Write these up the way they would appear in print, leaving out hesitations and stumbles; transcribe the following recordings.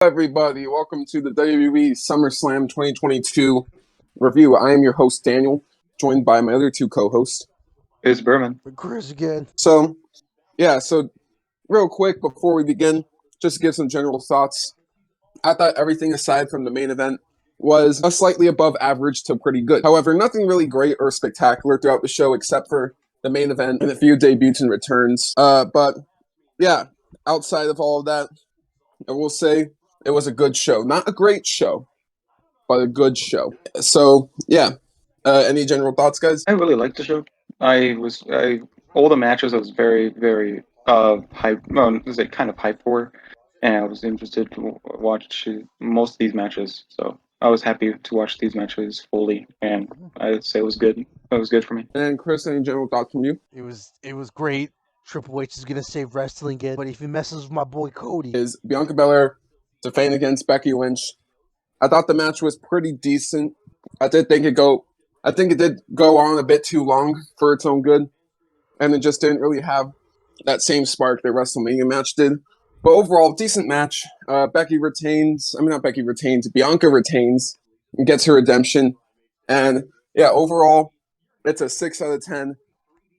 everybody? Welcome to the WWE SummerSlam 2022 review. I am your host, Daniel, joined by my other two co-hosts. It's Berman. Chris again. So real quick before we begin, just to give some general thoughts. I thought everything aside from the main event was a slightly above average to pretty good. However, nothing really great or spectacular throughout the show except for the main event and a few debuts and returns. But outside of all of that, I will say it was a good show. Not a great show, but a good show. So, any general thoughts, guys? I really liked the show. All the matches I was very, very hype. Well, was it kind of hype for, and I was interested to watch most of these matches. So I was happy to watch these matches fully, and I'd say it was good. It was good for me. And Chris, any general thoughts from you? It was great. Triple H is gonna save wrestling again, but if he messes with my boy Cody, Is Bianca Belair defending against Becky Lynch? I thought the match was pretty decent. I think it did go on a bit too long for its own good, and it just didn't really have that same spark that WrestleMania match did. But overall, decent match. Bianca retains and gets her redemption. And overall, it's a 6 out of 10.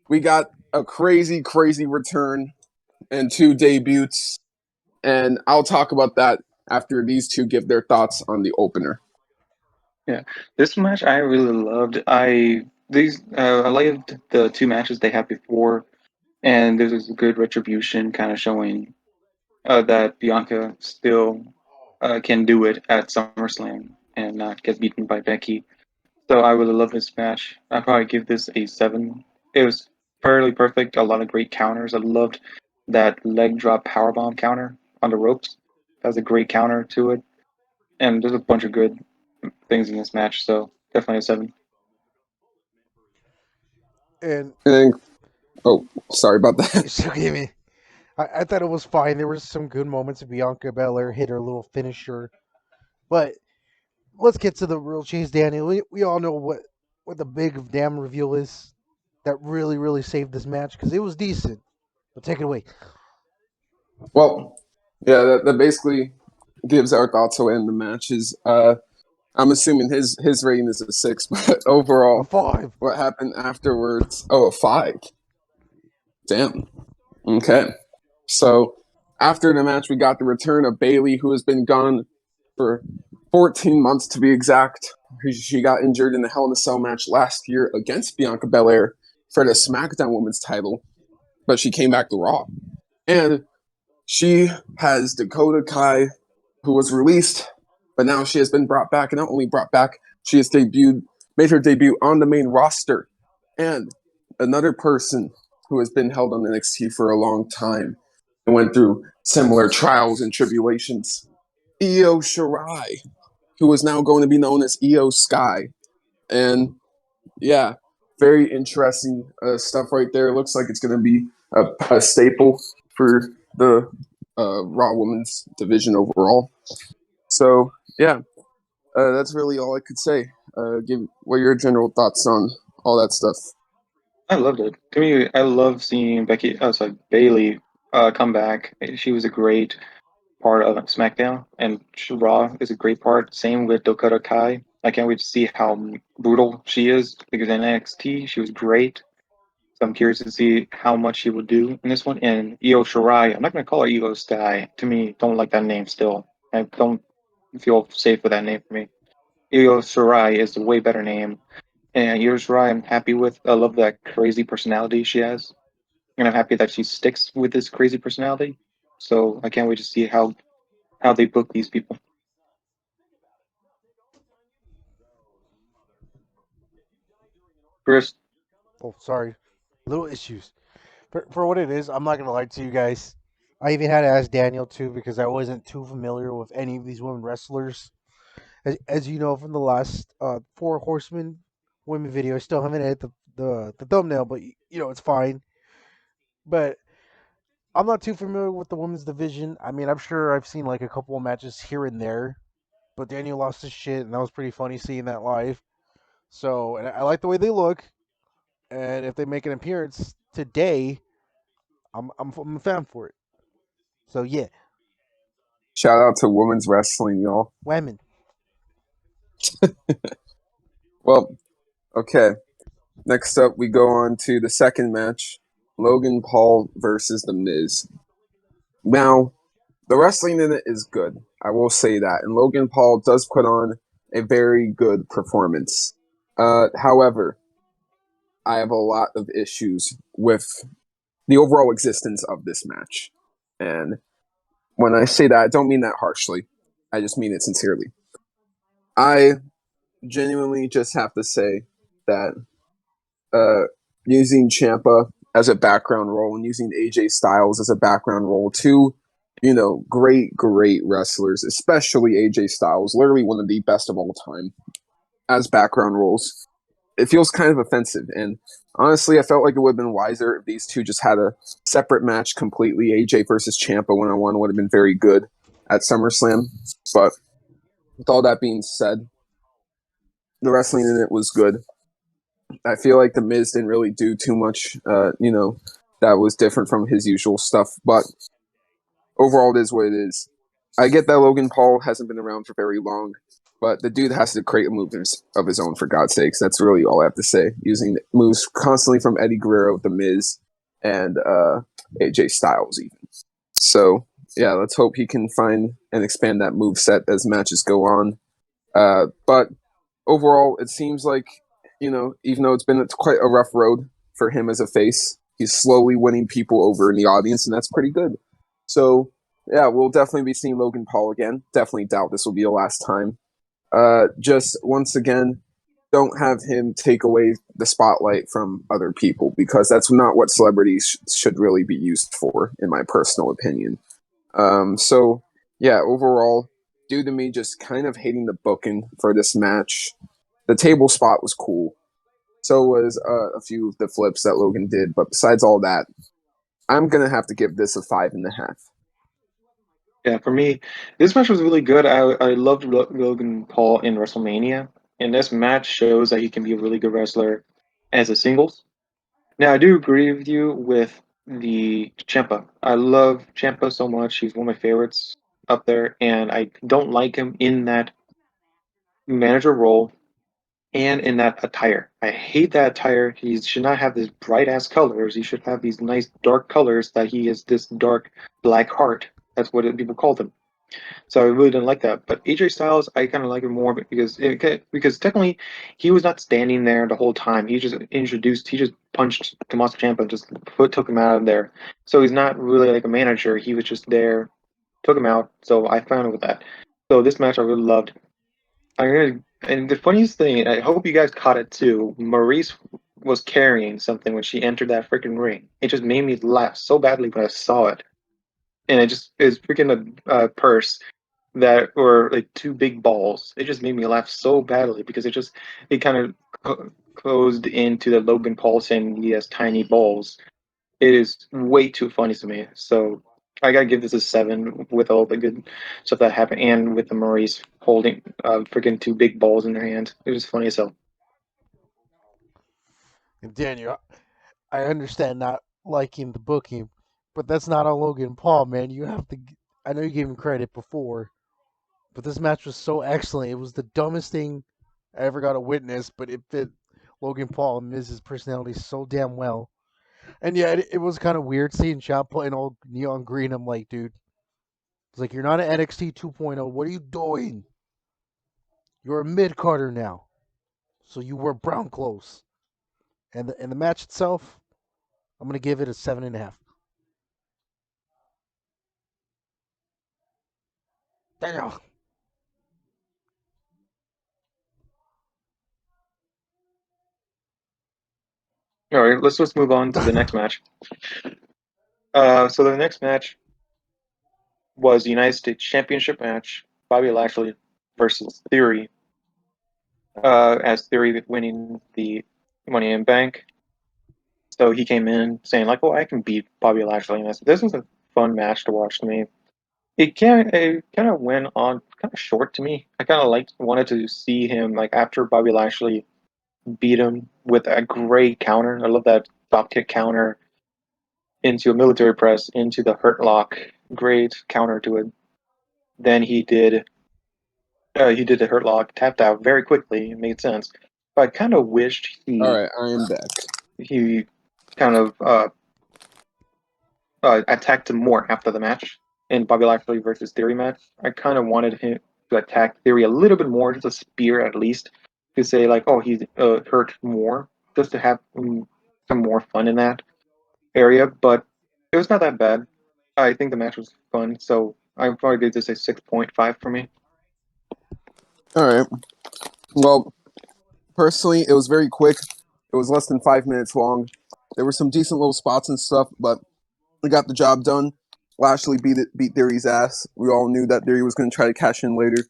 We got a crazy, crazy return and 2 debuts. And I'll talk about that after these two give their thoughts on the opener. Yeah, this match I really loved. I liked the two matches they had before, and this was a good retribution, kind of showing that Bianca still can do it at SummerSlam and not get beaten by Becky. So I really love this match. I'd probably give this a 7. It was fairly perfect. A lot of great counters. I loved that leg drop powerbomb counter on the ropes. That was a great counter to it. And there's a bunch of good things in this match. So definitely a 7. and Sorry about that. forgive me. I thought it was fine. There were some good moments. Bianca Belair hit her little finisher, but let's get to the real chase, Daniel. We all know what the big damn reveal is that really saved this match because it was decent. But take it away. Well, that basically gives our thoughts away in the matches. I'm assuming his rating is a 6, but overall, A 5. what happened afterwards? Oh, a 5. Damn. Okay. So after the match, we got the return of Bayley, who has been gone for 14 months to be exact. She got injured in the Hell in a Cell match last year against Bianca Belair for the SmackDown Women's title, but she came back to Raw. And she has Dakota Kai, who was released, but now she has been brought back. And not only brought back, she has made her debut on the main roster. And another person who has been held on NXT for a long time and went through similar trials and tribulations, Io Shirai, who is now going to be known as Io Sky. And very interesting stuff right there. It looks like it's going to be a staple for the Raw Women's division overall. So, that's really all I could say. What are your general thoughts on all that stuff? I loved it. To me, I love seeing Bayley come back. She was a great part of SmackDown, and Raw is a great part. Same with Dakota Kai. I can't wait to see how brutal she is because in NXT she was great. So I'm curious to see how much she will do in this one. And Io Shirai, I'm not going to call her Io Sky. To me, don't like that name still. I don't feel safe with that name for me. Io Shirai is a way better name. And Io Shirai, I'm happy with. I love that crazy personality she has. And I'm happy that she sticks with this crazy personality. So I can't wait to see how they book these people. Chris, Oh, sorry. Little issues. For what it is, I'm not gonna lie to you guys. I even had to ask Daniel too because I wasn't too familiar with any of these women wrestlers. As you know from the last 4 Horsemen women video, I still haven't edited the thumbnail, but it's fine. But I'm not too familiar with the women's division. I mean, I'm sure I've seen like a couple of matches here and there, but Daniel lost his shit, and that was pretty funny seeing that live. So, and I like the way they look, and if they make an appearance today, I'm a fan for it. So yeah, Shout out to women's wrestling, y'all. Women. Well, okay. Next up, we go on to the second match, Logan Paul versus The Miz. Now, the wrestling in it is good. I will say that. And Logan Paul does put on a very good performance. However, I have a lot of issues with the overall existence of this match. And when I say that, I don't mean that harshly. I just mean it sincerely. I genuinely just have to say that using Ciampa as a background role and using AJ Styles as a background role, two, great wrestlers, especially AJ Styles, literally one of the best of all time, as background roles. It feels kind of offensive. And honestly, I felt like it would have been wiser if these two just had a separate match completely. AJ versus Ciampa one-on-one would have been very good at SummerSlam. But with all that being said, the wrestling in it was good. I feel like The Miz didn't really do too much, that was different from his usual stuff. But overall, it is what it is. I get that Logan Paul hasn't been around for very long, but the dude has to create moves of his own, for God's sakes. That's really all I have to say. Using moves constantly from Eddie Guerrero, The Miz, and AJ Styles even. So, yeah, let's hope he can find and expand that move set as matches go on. But overall, it seems like, even though it's been quite a rough road for him as a face, he's slowly winning people over in the audience, and that's pretty good. So, yeah, we'll definitely be seeing Logan Paul again. Definitely doubt this will be the last time. Just once again, don't have him take away the spotlight from other people, because that's not what celebrities should really be used for, in my personal opinion. So, yeah, overall, due to me just kind of hating the booking for this match, the table spot was cool. So was a few of the flips that Logan did. But besides all that, I'm going to have to give this a 5.5. Yeah, for me, this match was really good. I loved Logan Paul in WrestleMania, and this match shows that he can be a really good wrestler as a singles. Now, I do agree with you with the Ciampa. I love Ciampa so much. He's one of my favorites up there, and I don't like him in that manager role and in that attire. I hate that attire. He should not have these bright ass colors. He should have these nice dark colors that he is this dark black heart. That's what people called him. So I really didn't like that. But AJ Styles, I kind of like him more because technically he was not standing there the whole time. He just punched Tommaso Ciampa and just took him out of there. So he's not really like a manager. He was just there, took him out. So I found it with that. So this match I really loved. And the funniest thing, I hope you guys caught it too. Maurice was carrying something when she entered that freaking ring. It just made me laugh so badly when I saw it, and it's freaking a purse that were like two big balls. It just made me laugh so badly because it kind of closed into the Logan Paul saying he has tiny balls. It is way too funny to me. So I gotta give this a 7 with all the good stuff that happened, and with the Maurice holding freaking two big balls in their hand. It was funny as hell. And Daniel, I understand not liking the booking, but that's not on Logan Paul, man. You have to. I know you gave him credit before, but this match was so excellent. It was the dumbest thing I ever got to witness, but it fit Logan Paul and Miz's personality so damn well. And yeah, it was kind of weird seeing Ciampa in all neon green. I'm like, dude, it's like you're not an NXT 2.0. What are you doing? You're a mid Carter now, so you wear brown clothes. And the match itself, I'm gonna give it a 7.5. Damn. All right, let's just move on to the next match. So the next match was the United States Championship match: Bobby Lashley versus Theory. As Theory winning the Money in Bank. So he came in saying like, "Oh, I can beat Bobby Lashley." And this was a fun match to watch to me. It kind of went on kind of short to me. I kind of wanted to see him like after Bobby Lashley beat him with a great counter. I love that drop kick counter into a military press into the hurt lock. Great counter to it. Then he did the Hurt Lock, tapped out very quickly. It made sense. But I kind of wished All right, I am back. he kind of attacked him more after the match in Bobby Lashley versus Theory match. I kind of wanted him to attack Theory a little bit more, just a spear at least, to say like, oh, he's hurt more, just to have some more fun in that area. But it was not that bad. I think the match was fun, so I probably give this a 6.5 for me. All right. Well, personally, it was very quick. It was less than 5 minutes long. There were some decent little spots and stuff, but we got the job done. Lashley beat Theory's ass. We all knew that Theory was going to try to cash in later.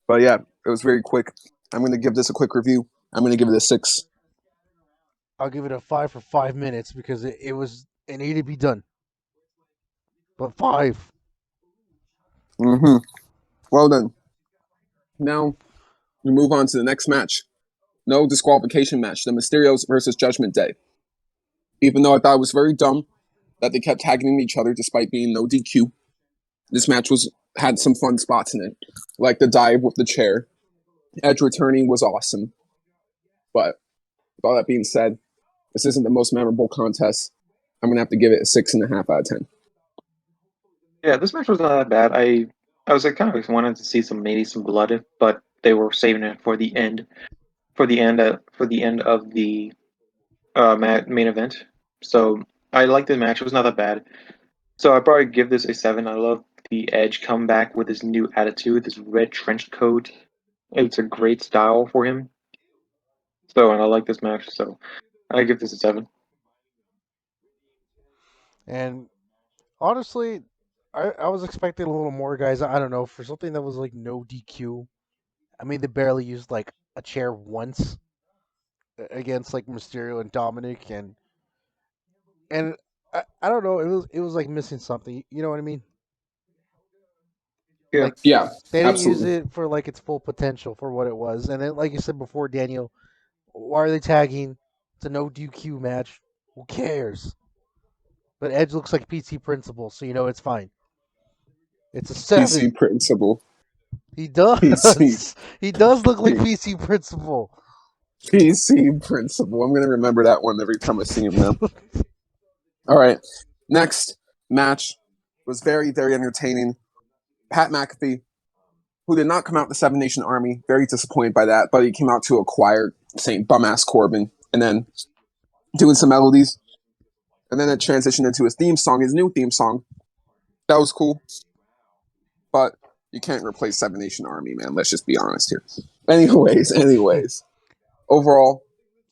But yeah, it was very quick. I'm going to give this a quick review. I'm going to give it a 6. I'll give it a 5 for 5 minutes because it needed to be done. But 5. Mm-hmm. Well done. Now, we move on to the next match. No disqualification match. The Mysterios versus Judgment Day. Even though I thought it was very dumb that they kept tagging each other despite being no DQ, this match had some fun spots in it, like the dive with the chair. Edge returning was awesome. But with all that being said, this isn't the most memorable contest. I'm going to have to give it a 6.5 out of 10. Yeah, this match was not that bad. I was like kind of wanted to see maybe some blood, but they were saving it for the end, of the main event. So I liked the match. It was not that bad. So I probably give this a 7. I love the Edge comeback with his new attitude, this red trench coat. It's a great style for him. So, and I like this match. So I give this a 7. And honestly, I was expecting a little more, guys. I don't know, for something that was like no DQ. I mean, they barely used like a chair once against like Mysterio and Dominic, and I don't know. It was like missing something. You know what I mean? Yeah. Like Yeah, they didn't use absolutely. it for like its full potential for what it was. And then, like you said before, Daniel, why are they tagging? It's a no DQ match. Who cares? But Edge looks like PC Principal, so you know it's fine. It's a 7. PC Principal. He PC. does. He does look like PC Principal. PC Principal. I'm going to remember that one every time I see him now. All right. Next match was very, very entertaining. Pat McAfee, who did not come out the Seven Nation Army, very disappointed by that, but he came out to acquire St. Bum-ass Corbin, and then doing some melodies, and then it transitioned into his theme song, his new theme song. That was cool, but you can't replace Seven Nation Army, man. Let's just be honest here. Anyways. Overall,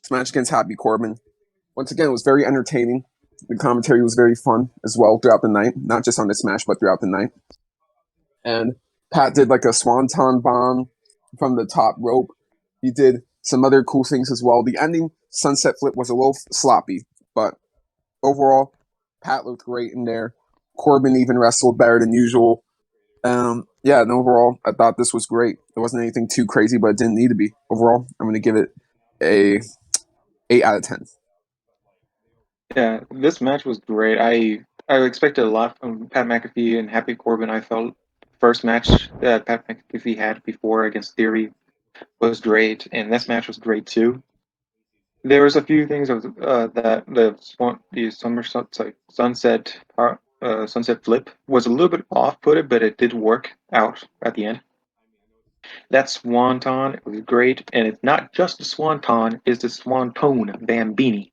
this match against Happy Corbin, once again, it was very entertaining. The commentary was very fun as well throughout the night, not just on this match, but throughout the night. And Pat did like a swanton bomb from the top rope. He did some other cool things as well. The ending sunset flip was a little sloppy, but overall, Pat looked great in there. Corbin even wrestled better than usual. Yeah, and overall, I thought this was great. There wasn't anything too crazy, but it didn't need to be. Overall, I'm going to give it a 8 out of 10. Yeah, this match was great. I expected a lot from Pat McAfee and Happy Corbin. I felt first match that Pat McAfee had before against Theory was great, and this match was great too. There was a few things that the sunset flip was a little bit off-putted, but it did work out at the end. That swanton, it was great, and it's not just the swanton, it's the swanton bambini.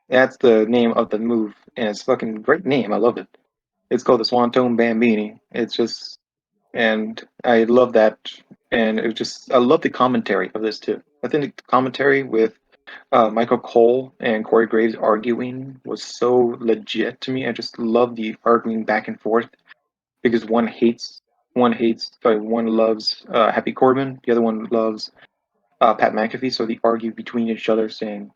That's the name of the move, and it's a fucking great name. I love it. It's called the Swanton Bambini. It's just, and I love that, and I love the commentary of this too. I think the commentary with Michael Cole and Corey Graves arguing was so legit to me. I just love the arguing back and forth because one loves Happy Corbin, the other one loves Pat McAfee, so they argue between each other saying,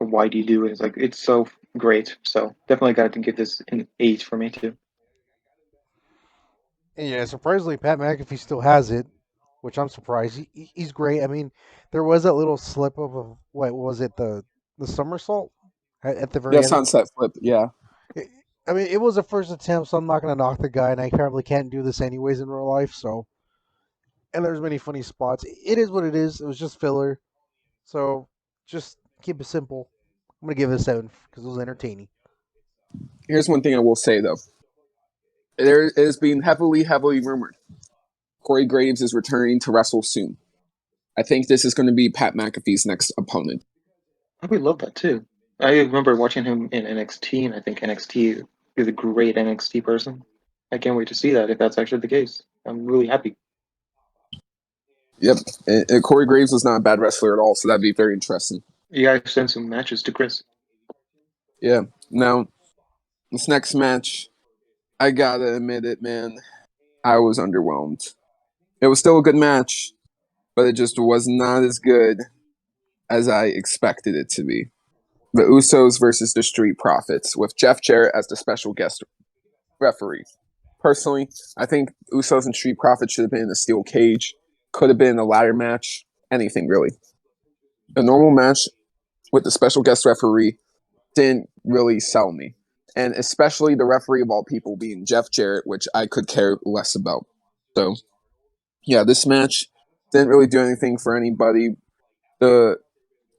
why do you do it? It's like, it's so great. So definitely got to give this an 8 for me too. Yeah, surprisingly, Pat McAfee still has it, which I'm surprised. He's great. I mean, there was that little slip of what was it, the somersault at the Yeah, very end. sunset flip, yeah. I mean, it was a first attempt, so I'm not going to knock the guy, and I probably can't do this anyways in real life, so. And there's many funny spots. It is what it is. It was just filler. So just keep it simple. I'm going to give it a 7 because it was entertaining. Here's one thing I will say, though. There is being heavily rumored. Corey Graves is returning to wrestle soon. I think this is going to be Pat McAfee's next opponent. I would love that too. I remember watching him in NXT, and I think NXT is a great NXT person. I can't wait to see that if that's actually the case. I'm really happy. Yep. And Corey Graves was not a bad wrestler at all, so that'd be very interesting. You guys send some matches to Chris. Yeah. Now, this next match, I gotta admit it, man. I was underwhelmed. It was still a good match, but it just was not as good as I expected it to be. The Usos versus the Street Profits, with Jeff Jarrett as the special guest referee. Personally, I think Usos and Street Profits should have been in a steel cage. Could have been a ladder match. Anything, really. A normal match with the special guest referee didn't really sell me. And especially the referee of all people being Jeff Jarrett, which I could care less about. So, yeah, this match didn't really do anything for anybody. The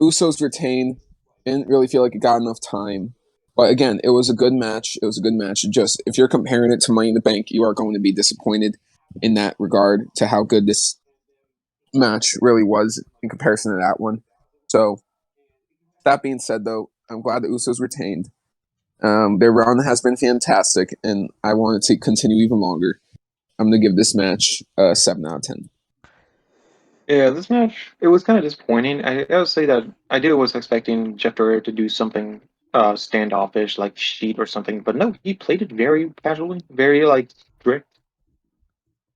Usos retained. Didn't really feel like it got enough time. But again, it was a good match. It was a good match. Just if you're comparing it to Money in the Bank, you are going to be disappointed in that regard to how good this match really was in comparison to that one. So, that being said, though, I'm glad the Usos retained. Their run has been fantastic, and I want it to continue even longer. I'm going to give this match a 7 out of 10. Yeah, this match, it was kind of disappointing. I would say that I was expecting Jeff Jarrett to do something standoffish, like Sheet or something, but no, he played it very casually, very like strict.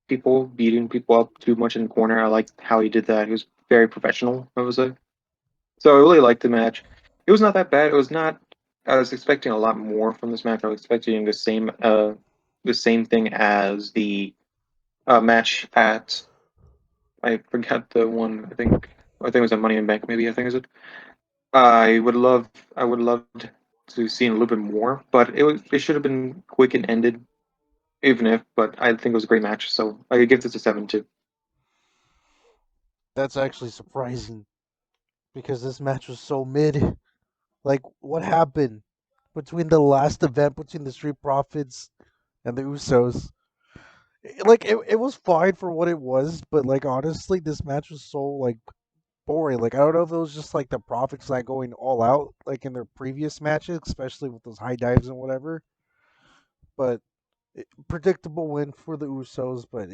People beating people up too much in the corner. I liked how he did that. He was very professional, I would say. So I really liked the match. It was not that bad. It was not. I was expecting a lot more from this match. I was expecting the same thing as the match at. I forgot the one. I think it was at Money in Bank. Maybe I think is it. I would love. I would love to see a little bit more, but it should have been quick and ended, even if. But I think it was a great match, so I could give this a 7 too. That's actually surprising because this match was so mid. Like, what happened between the last event between the Street Profits and the Usos? It was fine for what it was, but like honestly, this match was so like boring. Like I don't know if it was just like the Profits like going all out like in their previous matches, especially with those high dives and whatever. But predictable win for the Usos, but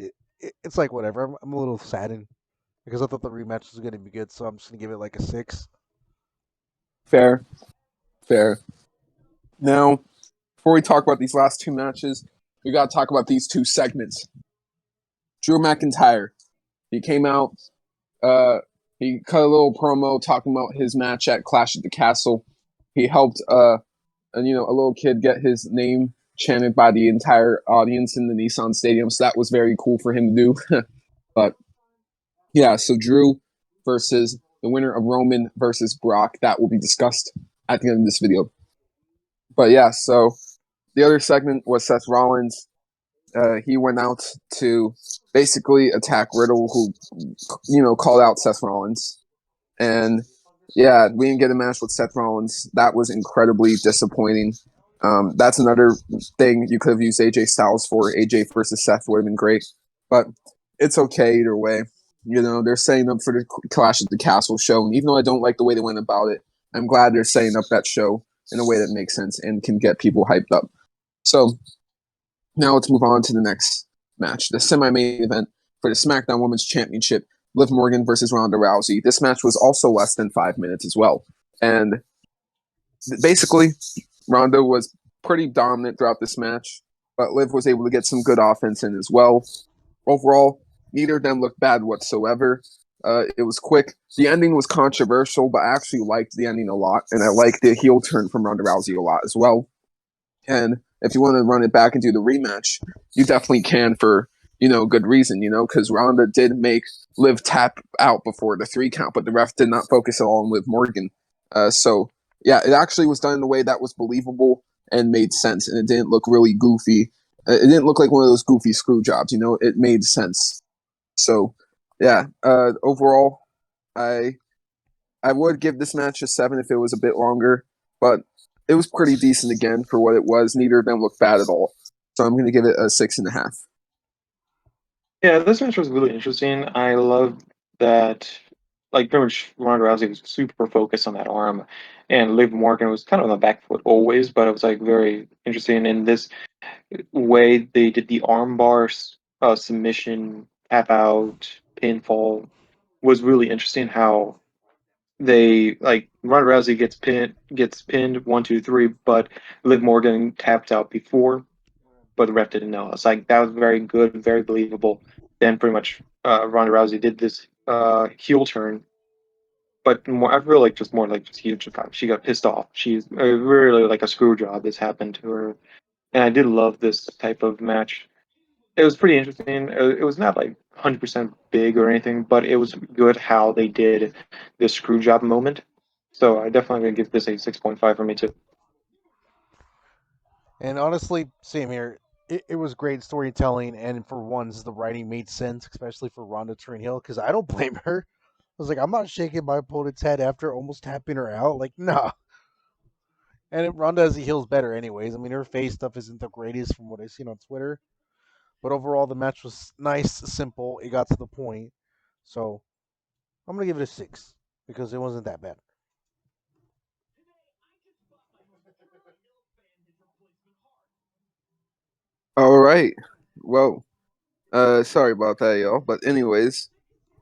it's like whatever. I'm a little saddened because I thought the rematch was going to be good, so I'm just going to give it like a 6. Fair. Now, before we talk about these last two matches, we got to talk about these two segments. Drew McIntyre, he came out, he cut a little promo talking about his match at Clash at the Castle. He helped a little kid get his name chanted by the entire audience in the Nissan Stadium, so that was very cool for him to do. But yeah, so Drew versus the winner of Roman versus Brock, that will be discussed at the end of this video. But yeah, so the other segment was Seth Rollins. He went out to basically attack Riddle, who, called out Seth Rollins. And yeah, we didn't get a match with Seth Rollins. That was incredibly disappointing. That's another thing you could have used AJ Styles for. AJ versus Seth would have been great. But it's okay either way. They're setting up for the Clash at the Castle show. And even though I don't like the way they went about it, I'm glad they're setting up that show in a way that makes sense and can get people hyped up. So now let's move on to the next match, the semi-main event for the SmackDown Women's Championship, Liv Morgan versus Ronda Rousey. This match was also less than 5 minutes as well. And basically, Ronda was pretty dominant throughout this match, but Liv was able to get some good offense in as well. Overall, neither of them looked bad whatsoever. It was quick. The ending was controversial, but I actually liked the ending a lot, and I liked the heel turn from Ronda Rousey a lot as well. And if you want to run it back and do the rematch, you definitely can for, good reason, because Ronda did make Liv tap out before the 3 count, but the ref did not focus at all on Liv Morgan. So, yeah, it actually was done in a way that was believable, and made sense, and it didn't look really goofy. It didn't look like one of those goofy screw jobs, It made sense. So, yeah. Overall, I would give this match a 7 if it was a bit longer, but it was pretty decent again for what it was. Neither of them looked bad at all, so I'm going to give it a 6.5. Yeah, this match was really interesting. I love that, like, pretty much Ronda Rousey was super focused on that arm, and Liv Morgan was kind of on the back foot always, but it was like very interesting in this way they did the armbar submission, tap out, pinfall was really interesting. How they like Ronda Rousey gets pinned 1, 2, 3, but Liv Morgan tapped out before, but the ref didn't know. It's like that was very good, very believable. Then pretty much Ronda Rousey did this heel turn, but more I feel like just more like just she got pissed off. She's really like a screw job has happened to her, and I did love this type of match. It was pretty interesting. It was not like 100% big or anything, but it was good how they did the screw job moment. So I definitely gonna give this a 6.5 for me too. And honestly, same here. It was great storytelling, and for once, the writing made sense, especially for Ronda turning heel, because I don't blame her. I was like, I'm not shaking my opponent's head after almost tapping her out. Like, nah. And Ronda as a heel's better, anyways. I mean, her face stuff isn't the greatest from what I've seen on Twitter. But overall, the match was nice, simple. It got to the point. So I'm going to give it a 6 because it wasn't that bad. All right. Well, sorry about that, y'all. But anyways,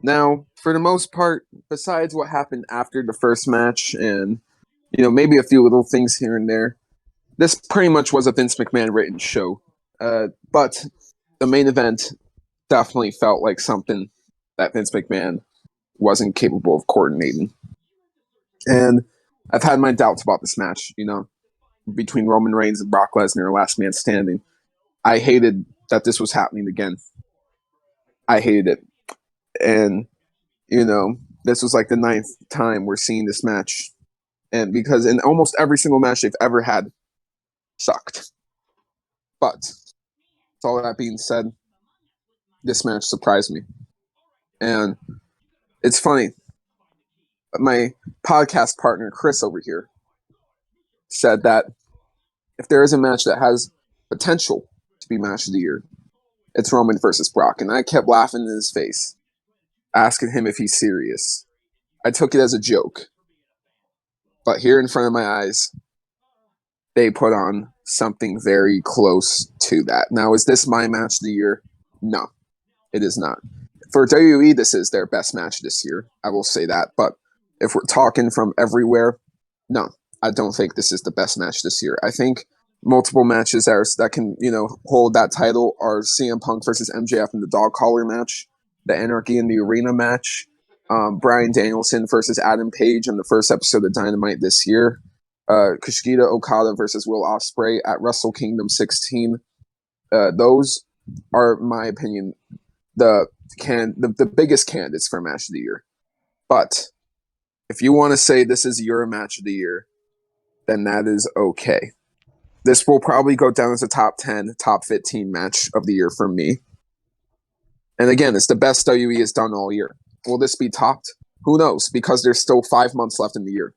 now for the most part, besides what happened after the first match, and maybe a few little things here and there, this pretty much was a Vince McMahon written show. But the main event definitely felt like something that Vince McMahon wasn't capable of coordinating. And I've had my doubts about this match, between Roman Reigns and Brock Lesnar, last man standing. I hated that this was happening again. I hated it. And, this was like the 9th time we're seeing this match. And because in almost every single match they've ever had sucked. But, with all that being said, this match surprised me. And it's funny. My podcast partner, Chris, over here, said that if there is a match that has potential to be match of the year, it's Roman versus Brock. And I kept laughing in his face, asking him if he's serious. I took it as a joke. But here in front of my eyes, they put on something very close to that. Now, is this my match of the year? No, it is not. For WWE, this is their best match this year. I will say that. But if we're talking from everywhere, no, I don't think this is the best match this year. I think multiple matches that can, hold that title are CM Punk versus MJF in the dog collar match, the Anarchy in the Arena match, Bryan Danielson versus Adam Page in the first episode of Dynamite this year, Kushida Okada versus Will Ospreay at Wrestle Kingdom 16. Those are, in my opinion, the biggest candidates for match of the year. But if you want to say this is your match of the year, then that is okay. This will probably go down as a top 10, top 15 match of the year for me. And again, it's the best WWE has done all year. Will this be topped? Who knows? Because there's still 5 months left in the year.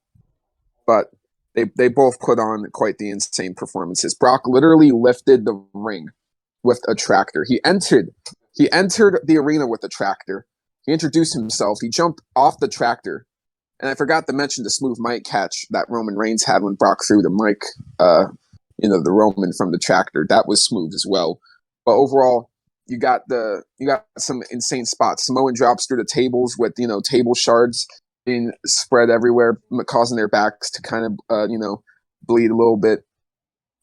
But they both put on quite the insane performances. Brock literally lifted the ring with a tractor. He entered the arena with a tractor. He introduced himself. He jumped off the tractor. And I forgot to mention the smooth mic catch that Roman Reigns had when Brock threw the mic, the Roman from the tractor. That was smooth as well. But overall, you got some insane spots. Samoan drops through the tables with, table shards being spread everywhere, causing their backs to kind of, bleed a little bit.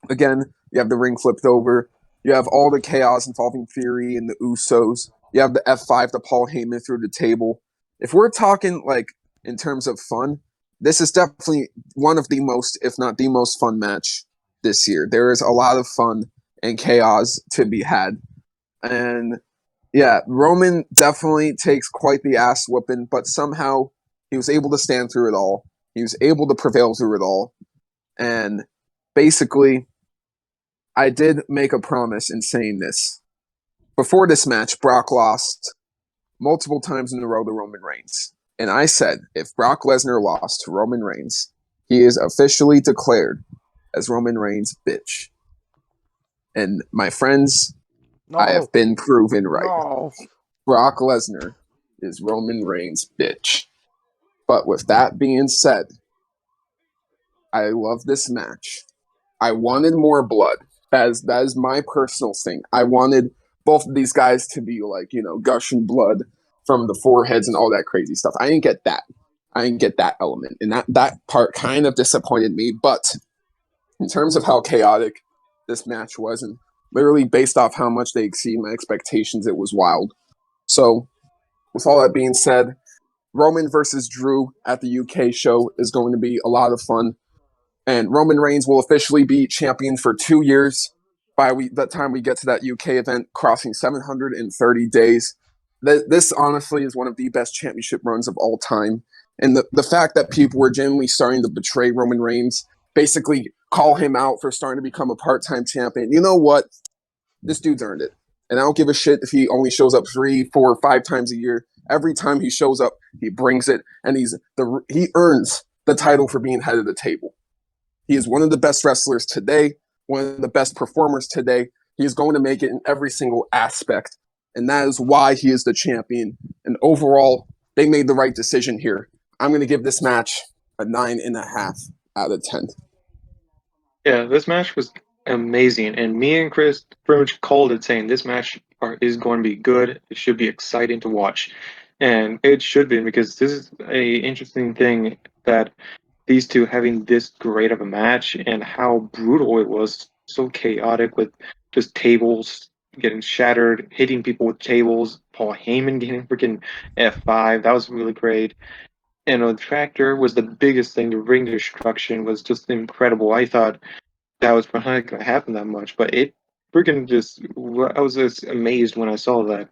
Again, you have the ring flipped over. You have all the chaos involving Fury and the Usos. You have the F5 to Paul Heyman through the table. If we're talking, like, in terms of fun, this is definitely one of the most, if not the most fun match this year. There is a lot of fun and chaos to be had. And yeah, Roman definitely takes quite the ass whooping, but somehow he was able to stand through it all. He was able to prevail through it all. And basically, I did make a promise in saying this. Before this match, Brock lost multiple times in a row to Roman Reigns. And I said, if Brock Lesnar lost to Roman Reigns, he is officially declared as Roman Reigns' bitch. And my friends, I have been proven right. No. Brock Lesnar is Roman Reigns' bitch. But with that being said, I love this match. I wanted more blood. That is my personal thing. I wanted both of these guys to be like, gushing blood from the foreheads and all that crazy stuff. I didn't get that. I didn't get that element. And that part kind of disappointed me. But in terms of how chaotic this match was, and literally based off how much they exceeded my expectations, it was wild. So, with all that being said, Roman versus Drew at the UK show is going to be a lot of fun. And Roman Reigns will officially be champion for 2 years by the time we get to that UK event, crossing 730 days. This honestly is one of the best championship runs of all time. And the fact that people were genuinely starting to betray Roman Reigns, basically call him out for starting to become a part-time champion. You know what? This dude's earned it. And I don't give a shit if he only shows up 3, 4, 5 times a year. Every time he shows up, he brings it, and he earns the title for being head of the table. He is one of the best wrestlers today, one of the best performers today. He is going to make it in every single aspect, and that is why he is the champion. And overall, they made the right decision here. I'm going to give this match a 9.5 out of 10. Yeah, this match was amazing, and me and Chris pretty much called it, saying this match is going to be good. It should be exciting to watch, and it should be, because this is a interesting thing, that these two having this great of a match, and how brutal it was, so chaotic, with just tables getting shattered, hitting people with tables, Paul Heyman getting freaking F5. That was really great. And the tractor was the biggest thing. The ring destruction was just incredible. I thought that was probably not going to happen that much, but it freaking just, I was just amazed when I saw that.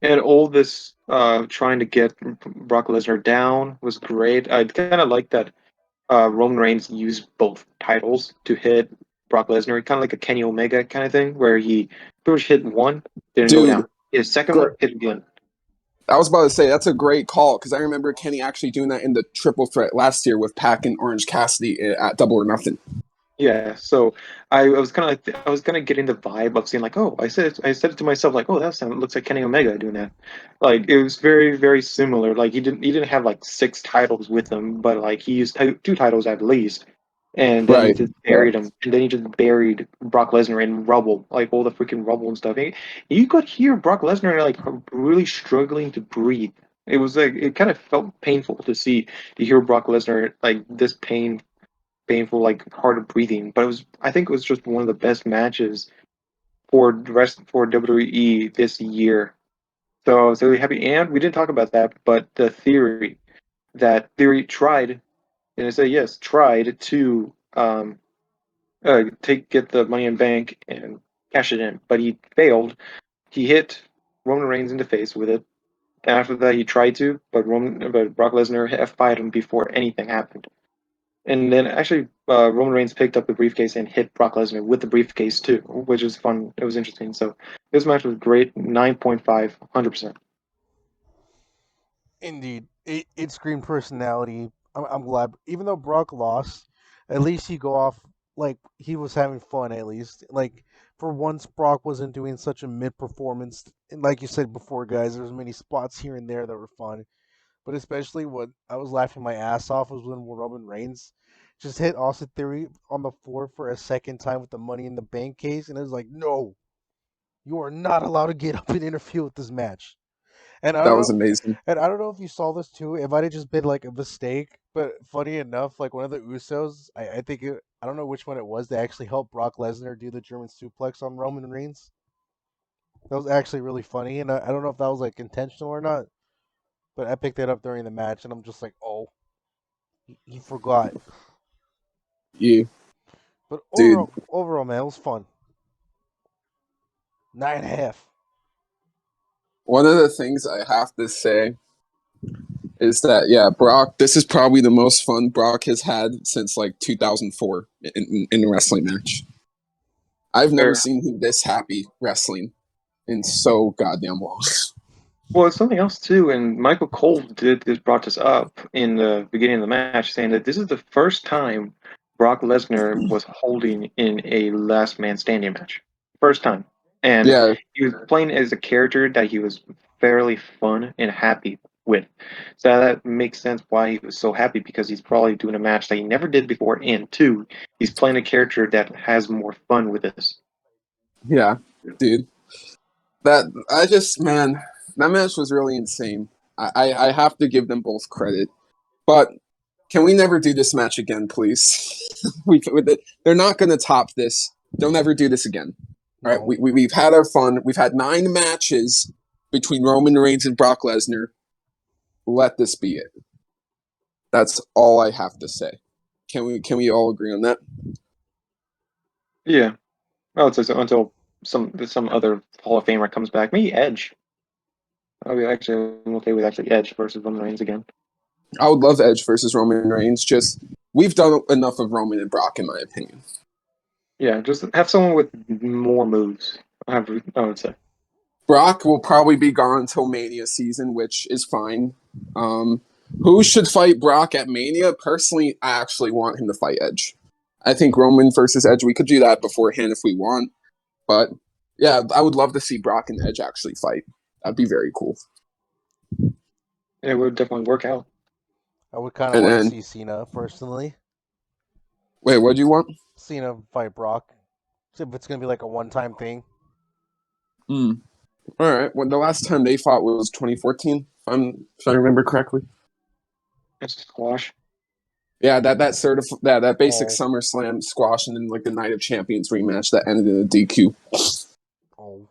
And all this trying to get Brock Lesnar down was great. I kind of like that Roman Reigns used both titles to hit Brock Lesnar, kind of like a Kenny Omega kind of thing, where he pretty much hit one, didn't go down. His second one, hit again. I was about to say, that's a great call, because I remember Kenny actually doing that in the triple threat last year with Pac and Orange Cassidy at Double or Nothing. Yeah, so I was kind of I was kind of getting the vibe of seeing, like, oh, I said it to myself, like, oh, looks like Kenny Omega doing that. Like, it was very, very similar. Like, he didn't have like 6 titles with him, but like he used 2 titles at least, and then he just buried him, and then he just buried Brock Lesnar in rubble, like all the freaking rubble and stuff. And you could hear Brock Lesnar like really struggling to breathe. It was like, it kind of felt painful to hear Brock Lesnar like this painful, like hard breathing. But I think it was just one of the best matches for WWE this year. So I was really happy. And we didn't talk about that, but the Theory tried, and I say yes, tried to get the Money in Bank and cash it in, but he failed. He hit Roman Reigns in the face with it. And after that, he tried to, but Brock Lesnar F5'd him before anything happened. And then actually, Roman Reigns picked up the briefcase and hit Brock Lesnar with the briefcase too, which is fun. It was interesting. So this match was great. 9.5, 100%. Indeed, it screamed personality. I'm glad, even though Brock lost, at least he go off like he was having fun. At least, like, for once, Brock wasn't doing such a mid performance. And like you said before, guys, there's many spots here and there that were fun, but especially what I was laughing my ass off was when Roman Reigns just hit Austin Theory on the floor for a second time with the Money in the Bank case, and it was like, no, you are not allowed to get up and interfere with this match. And I That don't was know, amazing. and I don't know if you saw this too. It might have just been like a mistake, but funny enough, like one of the Usos, I think I don't know which one it was. They actually helped Brock Lesnar do the German suplex on Roman Reigns. That was actually really funny, and I don't know if that was like intentional or not, but I picked it up during the match, and I'm just like, oh, he forgot. You, But dude. overall, man, it was fun. 9.5. One of the things I have to say is that, yeah, Brock, this is probably the most fun Brock has had since like 2004 in a wrestling match. I've never Fair. seen him this happy wrestling in so goddamn long. Well, it's something else too, and Michael Cole brought this up in the beginning of the match, saying that this is the first time Brock Lesnar was holding in a last man standing match. First time. And Yeah, he was playing as a character that he was fairly fun and happy with. So that makes sense why he was so happy, because he's probably doing a match that he never did before, and two, he's playing a character that has more fun with this. yeah, dude. Man, that match was really insane. I have to give them both credit. But can we never do this match again, please? They're not going to top this. Don't ever do this again. All right, No. we've had our fun. We've had 9 matches between Roman Reigns and Brock Lesnar. Let this be it. That's all I have to say. Can we all agree on that? Yeah. I would say so until some other Hall of Famer comes back. Maybe Edge. I'll be actually okay with Edge versus Roman Reigns again. I would love Edge versus Roman Reigns. Just we've done enough of Roman and Brock, in my opinion. Yeah, just have someone with more moves. I would say. Brock will probably be gone until Mania season, which is fine. Who should fight Brock at Mania? Personally, I actually want him to fight Edge. I think Roman versus Edge, we could do that beforehand if we want. But yeah, I would love to see Brock and Edge actually fight. That'd be very cool. It would definitely work out. I would kind of And want to then, see Cena personally. wait, what do you want? Cena fight Brock. See if it's gonna be like a one-time thing. All right. Well, the last time they fought was 2014, if I remember correctly. It's a squash. Yeah, that basic Oh. SummerSlam squash, and then like the Night of Champions rematch that ended in a DQ. Oh.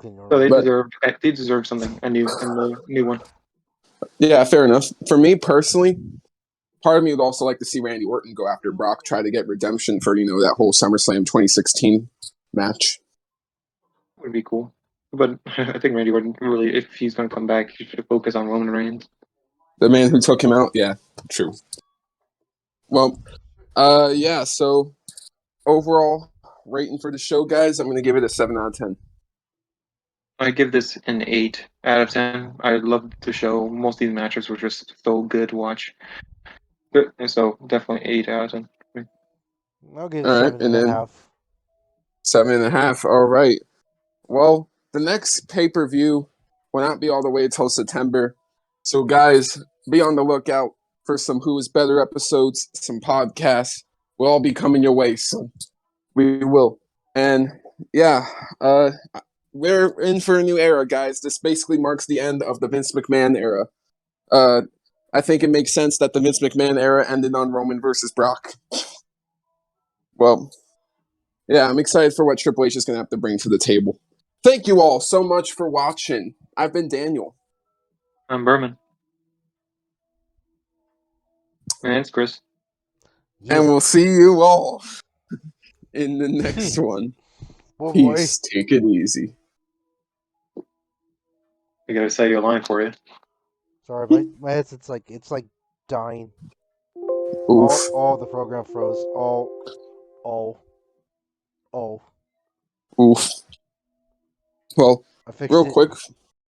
So But- they deserve something, a new one. Yeah, fair enough. For me personally, part of me would also like to see Randy Orton go after Brock, try to get redemption for that whole SummerSlam 2016 match. Would be cool. But I think Randy Orton really, if he's going to come back, he should focus on Roman Reigns. The man who took him out, yeah, true. Well, yeah. So overall rating for the show, guys, I'm going to give it a 7 out of 10. I give this an 8 out of 10. I loved the show. Most of these matches were just so good to watch. So definitely 8 out of 10. I'll give it All right, 7 and and a then half. 7.5. All right. Well, the next pay-per-view will not be all the way till September. So, guys, be on the lookout for some Who Is Better episodes, some podcasts. We'll all be coming your way soon. We will. And, yeah, we're in for a new era, guys. This basically marks the end of the Vince McMahon era. I think it makes sense that the Vince McMahon era ended on Roman versus Brock. Well, yeah, I'm excited for what Triple H is going to have to bring to the table. Thank you all so much for watching. I've been Daniel. I'm Berman. And it's Chris. Yeah. And we'll see you all in the next one. Oh, boy. Peace. Take it easy. I got to say a line for you. Sorry, my headset's like dying. Oof. All the program froze. Oh. Oof. Well, I fixed real it. quick,